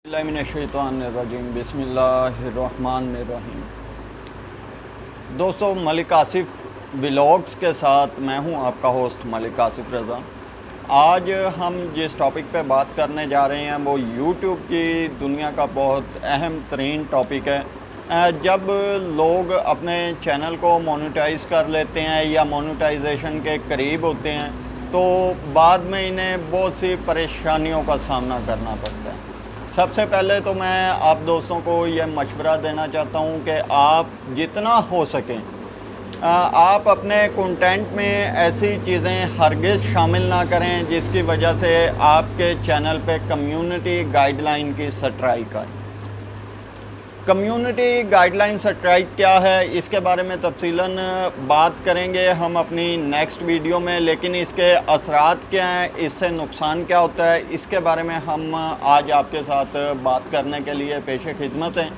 बिस्मिल्लाहिर्रहमानिर्रहीम बिस्मिल्लाहिर्रहमानिर्रहीम। दोस्तों, मलिक आसिफ व्लॉग्स के साथ मैं हूं आपका होस्ट मलिक आसिफ रज़ा। आज हम जिस टॉपिक पे बात करने जा रहे हैं वो यूट्यूब की दुनिया का बहुत अहम तरीन टॉपिक है। जब लोग अपने चैनल को मोनेटाइज़ कर लेते हैं या मोनेटाइजेशन के करीब होते हैं तो बाद में इन्हें बहुत सी परेशानियों का सामना करना पड़ता है। सबसे पहले तो मैं आप दोस्तों को यह मशवरा देना चाहता हूं कि आप जितना हो सकें आप अपने कंटेंट में ऐसी चीज़ें हरगिज़ शामिल ना करें जिसकी वजह से आपके चैनल पे कम्युनिटी गाइडलाइन की स्ट्राइक आए। कम्युनिटी गाइडलाइन स्ट्राइक क्या है इसके बारे में तफसीलन बात करेंगे हम अपनी नेक्स्ट वीडियो में, लेकिन इसके असरात क्या हैं, इससे नुकसान क्या होता है, इसके बारे में हम आज आपके साथ बात करने के लिए पेश खिदमत हैं।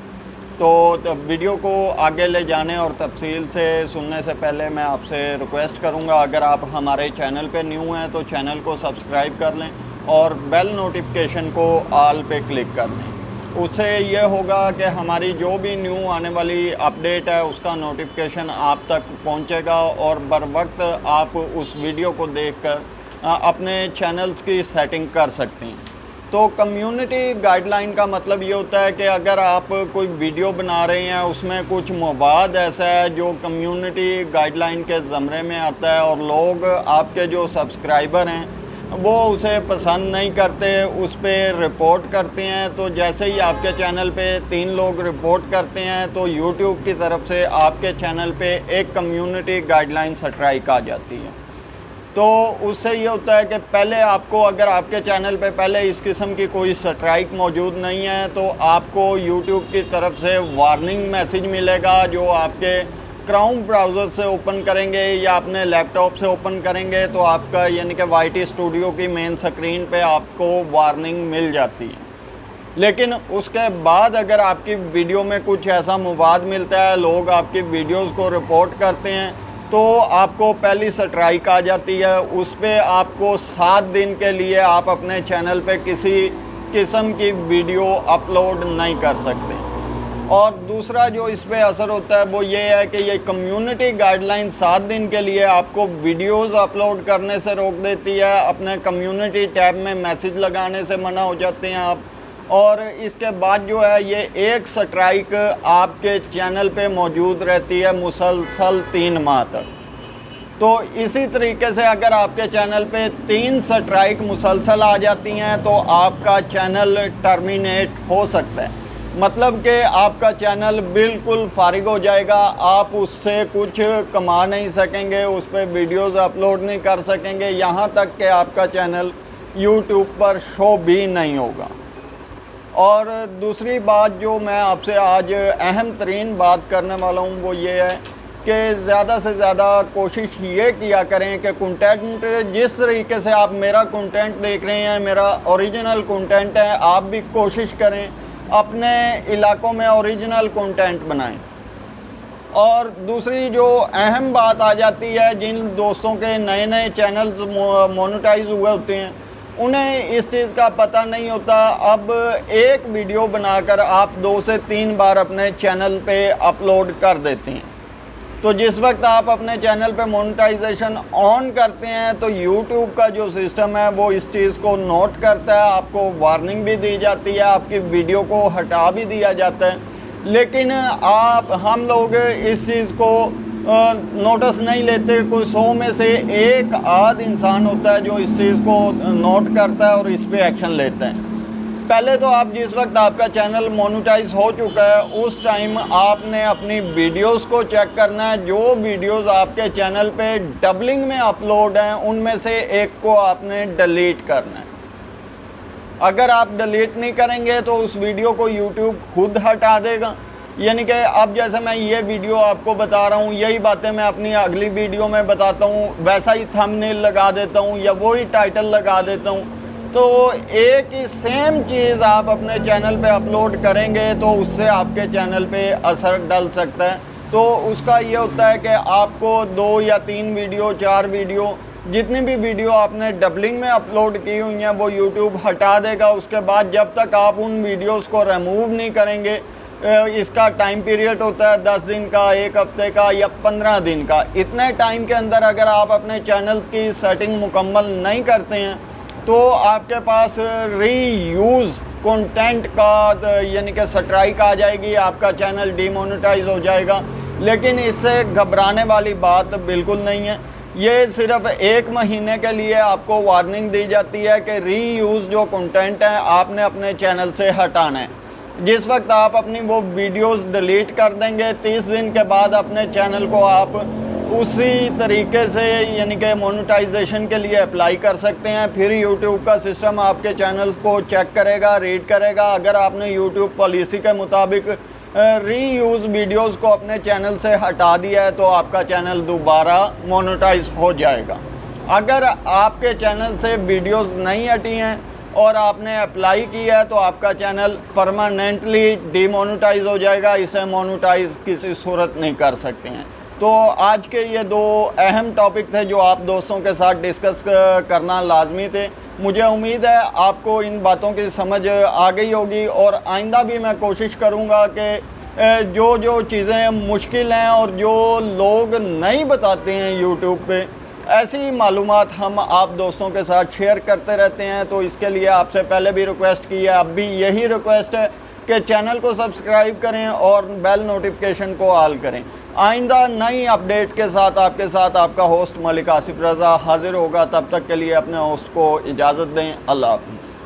तो वीडियो को आगे ले जाने और तफसील से सुनने से पहले मैं आपसे रिक्वेस्ट करूंगा, अगर आप हमारे चैनल पे न्यू हैं तो चैनल को सब्सक्राइब कर लें और बेल नोटिफिकेशन को ऑल पे क्लिक कर लें। उससे ये होगा कि हमारी जो भी न्यू आने वाली अपडेट है उसका नोटिफिकेशन आप तक पहुंचेगा और बर वक्त आप उस वीडियो को देखकर अपने चैनल्स की सेटिंग कर सकते हैं। तो कम्युनिटी गाइडलाइन का मतलब ये होता है कि अगर आप कोई वीडियो बना रहे हैं उसमें कुछ मवाद ऐसा है जो कम्युनिटी गाइडलाइन के ज़मरे में आता है और लोग आपके जो सब्सक्राइबर हैं वो उसे पसंद नहीं करते, उस पर रिपोर्ट करते हैं, तो जैसे ही आपके चैनल पे 3 लोग रिपोर्ट करते हैं तो यूट्यूब की तरफ से आपके चैनल पे एक कम्युनिटी गाइडलाइन स्ट्राइक आ जाती है। तो उससे ये होता है कि पहले आपको, अगर आपके चैनल पे पहले इस किस्म की कोई स्ट्राइक मौजूद नहीं है तो आपको यूट्यूब की तरफ से वार्निंग मैसेज मिलेगा जो आपके क्राउन ब्राउज़र से ओपन करेंगे या अपने लैपटॉप से ओपन करेंगे तो आपका यानी कि वाईटी स्टूडियो की मेन स्क्रीन पे आपको वार्निंग मिल जाती है। लेकिन उसके बाद अगर आपकी वीडियो में कुछ ऐसा मवाद मिलता है, लोग आपकी वीडियोस को रिपोर्ट करते हैं तो आपको पहली स्ट्राइक आ जाती है। उस पर आपको 7 दिन के लिए आप अपने चैनल पे किसी किस्म की वीडियो अपलोड नहीं कर सकते। और दूसरा जो इस पे असर होता है वो ये है कि ये कम्युनिटी गाइडलाइन 7 दिन के लिए आपको वीडियोस अपलोड करने से रोक देती है, अपने कम्युनिटी टैब में मैसेज लगाने से मना हो जाते हैं आप, और इसके बाद जो है ये एक स्ट्राइक आपके चैनल पे मौजूद रहती है मुसलसल 3 माह तक। तो इसी तरीके से अगर आपके चैनल पे 3 स्ट्राइक मुसलसल आ जाती हैं तो आपका चैनल टर्मिनेट हो सकता है, मतलब कि आपका चैनल बिल्कुल फारिग हो जाएगा, आप उससे कुछ कमा नहीं सकेंगे, उस पर वीडियोज़ अपलोड नहीं कर सकेंगे, यहाँ तक कि आपका चैनल यूट्यूब पर शो भी नहीं होगा। और दूसरी बात जो मैं आपसे आज अहम तरीन बात करने वाला हूँ वो ये है कि ज़्यादा से ज़्यादा कोशिश ये किया करें कि कंटेंट, जिस तरीके से आप मेरा कंटेंट देख रहे हैं, मेरा ओरिजिनल कंटेंट है, आप भी कोशिश करें अपने इलाकों में ओरिजिनल कंटेंट बनाएं। और दूसरी जो अहम बात आ जाती है, जिन दोस्तों के नए नए चैनल्स मोनेटाइज हुए होते हैं उन्हें इस चीज़ का पता नहीं होता। अब एक वीडियो बनाकर आप 2 से 3 बार अपने चैनल पे अपलोड कर देते हैं, तो जिस वक्त आप अपने चैनल पे मोनेटाइजेशन ऑन करते हैं तो यूट्यूब का जो सिस्टम है वो इस चीज़ को नोट करता है, आपको वार्निंग भी दी जाती है, आपकी वीडियो को हटा भी दिया जाता है। लेकिन हम लोग इस चीज़ को नोटिस नहीं लेते। कोई 100 में से 1 आध इंसान होता है जो इस चीज़ को नोट करता है और इस पर एक्शन लेता है। पहले तो आप जिस वक्त आपका चैनल मोनेटाइज हो चुका है उस टाइम आपने अपनी वीडियोस को चेक करना है। जो वीडियोस आपके चैनल पे डबलिंग में अपलोड हैं उनमें से एक को आपने डिलीट करना है। अगर आप डिलीट नहीं करेंगे तो उस वीडियो को यूट्यूब खुद हटा देगा। यानी कि अब जैसे मैं ये वीडियो आपको बता रहा हूँ, यही बातें मैं अपनी अगली वीडियो में बताता हूँ, वैसा ही थंबनेल लगा देता हूँ या वही टाइटल लगा देता हूँ, तो एक ही सेम चीज़ आप अपने चैनल पे अपलोड करेंगे तो उससे आपके चैनल पे असर डल सकता है। तो उसका ये होता है कि आपको 2 या 3 वीडियो 4 वीडियो जितनी भी वीडियो आपने डबलिंग में अपलोड की हुई हैं वो यूट्यूब हटा देगा। उसके बाद जब तक आप उन वीडियोस को रिमूव नहीं करेंगे, इसका टाइम पीरियड होता है 10 दिन का, 1 हफ्ते का या 15 दिन का। इतने टाइम के अंदर अगर आप अपने चैनल की सेटिंग मुकम्मल नहीं करते हैं तो आपके पास रीयूज़ कंटेंट का यानी कि स्ट्राइक आ जाएगी, आपका चैनल डीमोनेटाइज हो जाएगा। लेकिन इससे घबराने वाली बात बिल्कुल नहीं है। ये सिर्फ 1 महीने के लिए आपको वार्निंग दी जाती है कि रीयूज़ जो कंटेंट है आपने अपने चैनल से हटाना है। जिस वक्त आप अपनी वो वीडियोस डिलीट कर देंगे, 30 दिन के बाद अपने चैनल को आप उसी तरीके से यानी कि मोनेटाइजेशन के लिए अप्लाई कर सकते हैं। फिर यूट्यूब का सिस्टम आपके चैनल को चेक करेगा, रीड करेगा। अगर आपने यूट्यूब पॉलिसी के मुताबिक रीयूज़ वीडियोस को अपने चैनल से हटा दिया है तो आपका चैनल दोबारा मोनेटाइज हो जाएगा। अगर आपके चैनल से वीडियोस नहीं हटी हैं और आपने अप्लाई किया है तो आपका चैनल परमानेंटली डीमोनेटाइज हो जाएगा। इसे मोनेटाइज किसी सूरत नहीं कर सकते हैं। तो आज के ये 2 अहम टॉपिक थे जो आप दोस्तों के साथ डिस्कस करना लाजमी थे। मुझे उम्मीद है आपको इन बातों की समझ आ गई होगी और आइंदा भी मैं कोशिश करूँगा कि जो जो चीज़ें मुश्किल हैं और जो लोग नहीं बताते हैं यूट्यूब पे, ऐसी मालूमात हम आप दोस्तों के साथ शेयर करते रहते हैं। तो इसके लिए आपसे पहले भी रिक्वेस्ट की है, अब भी यही रिक्वेस्ट है कि चैनल को सब्सक्राइब करें और बेल नोटिफिकेशन को ऑल करें। आइंदा नई अपडेट के साथ आपका होस्ट मलिक आसिफ रज़ा हाजिर होगा। तब तक के लिए अपने होस्ट को इजाज़त दें। अल्लाह हाफ़िज़।